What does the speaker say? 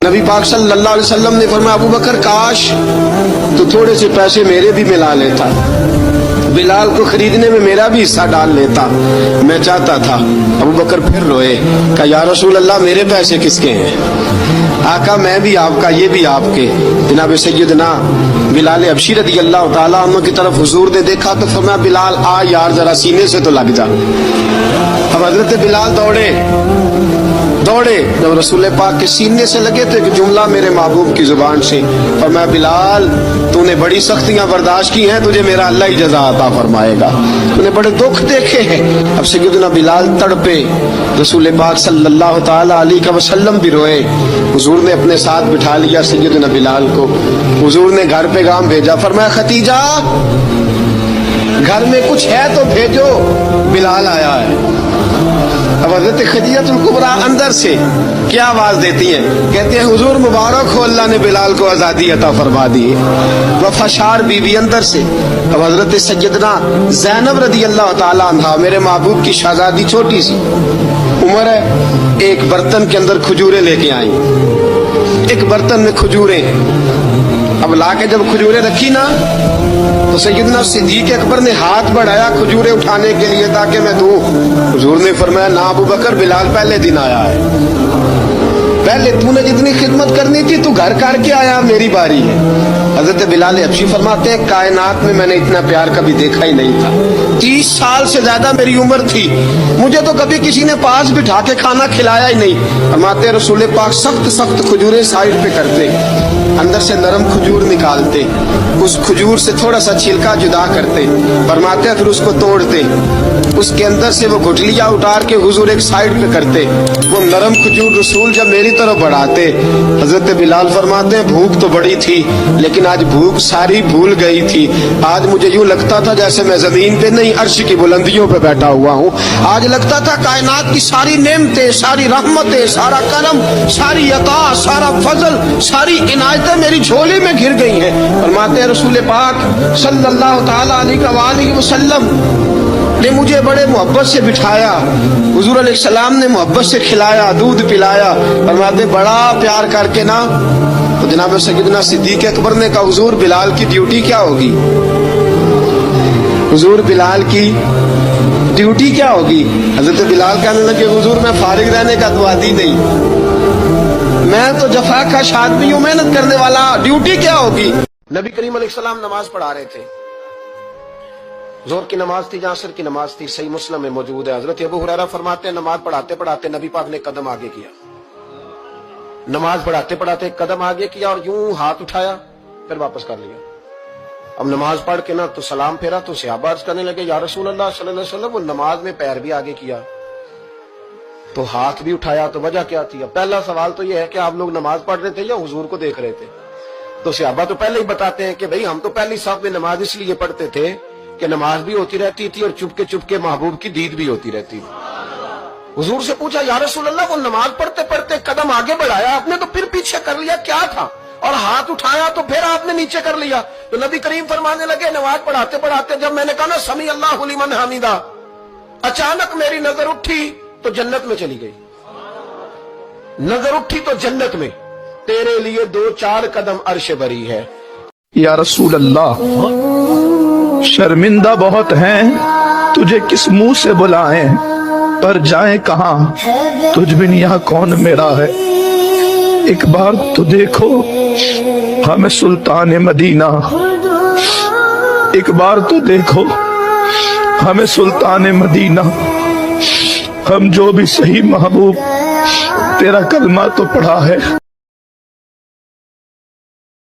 نبی پاک صلی اللہ علیہ وسلم نے فرمایا ابو بکر کاش تو تھوڑے سے پیسے میرے بھی ملا لیتا، بلال کو خریدنے میں میرا بھی حصہ ڈال لیتا، میں چاہتا تھا۔ ابو بکر پھر روئے، کہا یا رسول اللہ میرے پیسے کس کے ہیں؟ آقا میں بھی آپ کا، یہ بھی آپ کے۔ جناب سیدنا بلال حبشی رضی اللہ تعالیٰ عنہ کی طرف حضور نے دیکھا تو فرمایا بلال آ یار ذرا سینے سے تو لگ جا۔ اب حضرت بلال دوڑے، جب رسول پاک کے سینے سے لگے تو ایک جملہ میرے محبوب کی زبان سے فرمایا بلال تو نے بڑی سختیاں برداشت کی ہیں، تجھے میرا اللہ ہی جزا عطا فرمائے گا، تو نے بڑے دکھ دیکھے ہیں۔ اب سیدنا بلال تڑپے، رسول پاک صلی اللہ تعالی علیہ وسلم بھی روئے۔ حضور نے اپنے ساتھ بٹھا لیا سیدنا بلال کو، حضور نے گھر پیغام بھیجا، فرمایا ختیجہ گھر میں کچھ ہے تو بھیجو، بلال آیا ہے۔ اب حضرت خدیجہ الکبریٰ اندر سے کیا آواز دیتی ہیں؟ کہتے ہیں حضور مبارک ہو، اللہ نے بلال کو آزادی عطا فرما دی۔ وفشار بی بی اندر سے، اب حضرت سیدنا زینب رضی اللہ تعالی عنہا میرے محبوب کی شہزادی، چھوٹی سی عمر ہے، ایک برتن کے اندر کھجوریں لے کے آئیں، ایک برتن میں کھجوریں، اب لا کے جب کھجوریں رکھی نا تو سیدنا صدیق اکبر نے ہاتھ بڑھایا کھجوریں اٹھانے کے لیے تاکہ میں دوں۔ حضور نے فرمایا نہ ابو بکر، بلال پہلے دن آیا ہے، پہلے تو نے جتنی خدمت کرنی تھی تو گھر کر کے آیا، میری باری ہے۔ حضرت بلال حبشی فرماتے ہیں کائنات میں میں نے اتنا پیار کبھی دیکھا ہی نہیں تھا، 30 سال سے زیادہ میری عمر تھی، مجھے تو کبھی کسی نے پاس بٹھا کے کھانا کھلایا ہی نہیں۔ فرماتے رسول پاک سخت کھجوریں سائڈ پہ کرتے، اندر سے نرم کھجور نکالتے، اس کھجور سے تھوڑا سا چھلکا جدا کرتے، فرماتے پھر اس کو توڑتے، اس کے اندر سے وہ گٹلیاں اتار کے حضور ایک سائڈ پہ کرتے، وہ نرم کھجور رسول جب میری طرف بڑھاتے، حضرت بلال فرماتے ہیں بھوک تو بڑی تھی لیکن آج بھوک ساری بھول گئی تھی، آج مجھے یوں لگتا تھا جیسے میں زمین پہ نہیں عرش کی بلندیوں پہ بیٹھا ہوا ہوں، آج لگتا تھا کائنات کی ساری نعمتیں، ساری رحمتیں، سارا کرم، ساری عطا، سارا فضل، ساری عنایتیں میری جھولی میں گر گئی ہیں۔ فرماتے ہیں رسول پاک صلی اللہ تعالی علیہ وآلہ وسلم نے مجھے بڑے محبت سے بٹھایا، حضور علیہ السلام نے محبت سے کھلایا، دودھ پلایا، فرماتے بڑا پیار کر کے نا، تو جناب سیدنا صدیق اکبر نے کہا حضور بلال کی ڈیوٹی کیا ہوگی؟ حضور بلال کی ڈیوٹی کیا ہوگی؟ حضرت بلال کہنے لگے حضور میں فارغ رہنے کا تو عادی نہیں، میں تو جفا کش آدمی ہوں، محنت کرنے والا، ڈیوٹی کیا ہوگی؟ نبی کریم علیہ السلام نماز پڑھا رہے تھے، ظہر کی نماز تھی، عصر کی نماز تھی، صحیح مسلم میں موجود ہے۔ حضرت ابو ہریرہ فرماتے ہیں نماز پڑھاتے پڑھاتے نبی پاک نے قدم آگے کیا، نماز پڑھاتے پڑھاتے قدم آگے کیا اور یوں ہاتھ اٹھایا پھر واپس کر لیا۔ اب نماز پڑھ کے نا تو سلام پھیرا تو صحابہ عرض کرنے لگے یا رسول اللہ صلی اللہ علیہ وسلم وہ نماز میں پیر بھی آگے کیا تو ہاتھ بھی اٹھایا، تو وجہ کیا تھی؟ اب پہلا سوال تو یہ ہے کہ آپ لوگ نماز پڑھ رہے تھے یا حضور کو دیکھ رہے تھے؟ تو صحابہ تو پہلے ہی بتاتے ہیں کہ بھئی ہم تو پہلی صف میں نماز اس لیے پڑھتے تھے کہ نماز بھی ہوتی رہتی تھی اور چپ کے محبوب کی دید بھی ہوتی رہتی تھی۔ حضور سے پوچھا یا رسول اللہ وہ نماز پڑھتے پڑھتے قدم آگے بڑھایا آپ نے تو پھر پیچھے کر لیا کیا تھا، اور ہاتھ اٹھایا تو پھر آپ نے نیچے کر لیا؟ تو نبی کریم فرمانے لگے نماز پڑھاتے پڑھاتے جب میں نے کہا نا سمیع اللہ لمن حمیدہ، اچانک میری نظر اٹھی تو جنت میں چلی گئی، نظر اٹھی تو جنت میں، تیرے لیے 2-4 قدم عرش بری ہے۔ یا رسول اللہ شرمندہ بہت ہیں، تجھے کس منہ سے بلائیں، پر جائیں کہاں، تجھ بن یہاں کون میرا ہے، ایک بار تو دیکھو ہمیں سلطان مدینہ، ایک بار تو دیکھو ہمیں سلطان مدینہ، ہم جو بھی صحیح محبوب تیرا کلمہ تو پڑھا ہے۔